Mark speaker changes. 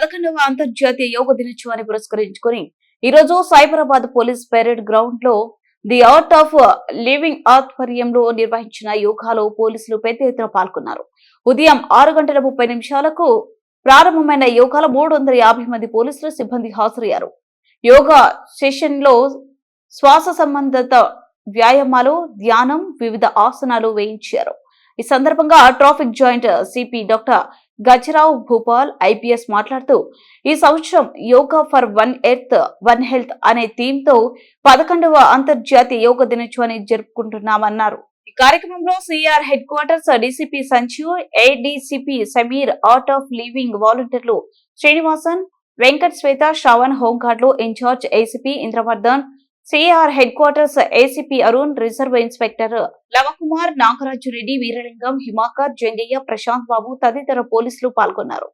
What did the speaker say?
Speaker 1: 11వ అంతర్జాతీయ యోగ దినోత్సవాన్ని పురస్కరించుకొని ఈరోజు సైబరాబాద్ పోలీస్ పెరేడ్ గ్రౌండ్ లో ది ఆర్ట్ ఆఫ్ లివింగ్ ఆధ్వర్యంలో నిర్వహించిన యోగాలో పోలీసులు పెద్ద ఎత్తున పాల్గొన్నారు. ఉదయం 6:30 ప్రారంభమైన యోగాలో 350 మంది పోలీసులు సిబ్బంది హాజరయ్యారు. యోగా సెషన్ లో శ్వాస సంబంధిత వ్యాయామాలు, ధ్యానం, వివిధ ఆసనాలు వేయించారు. ఈ సందర్భంగా traffic joint CP doctor Gajarao Bhupal IPS మాట్లాడుతూ, ఈ సంవత్సరం yoga for one earth one health అనే థీమ్ తో 11వ అంతర్జాతీయ యోగ దినోత్సవాన్ని జరుపుకుంటున్నామన్నారు. ఈ కార్యక్రమంలో CR headquarters DCP Sanjeev, ADCP Sameer, art of living వాలంటీర్లు శ్రీనివాసన్, వెంకట్, శ్వేత, శ్రవణ్, హోంగార్డులు incharge ACP Indravardhan, CR headquarters ACP Arun, reserve inspector Lavakumar, Nagaraju Reddy, Veeralingam, Himakar, Jangaiah, Prashanth Babu తదితర పోలీసులు పాల్గొన్నారు.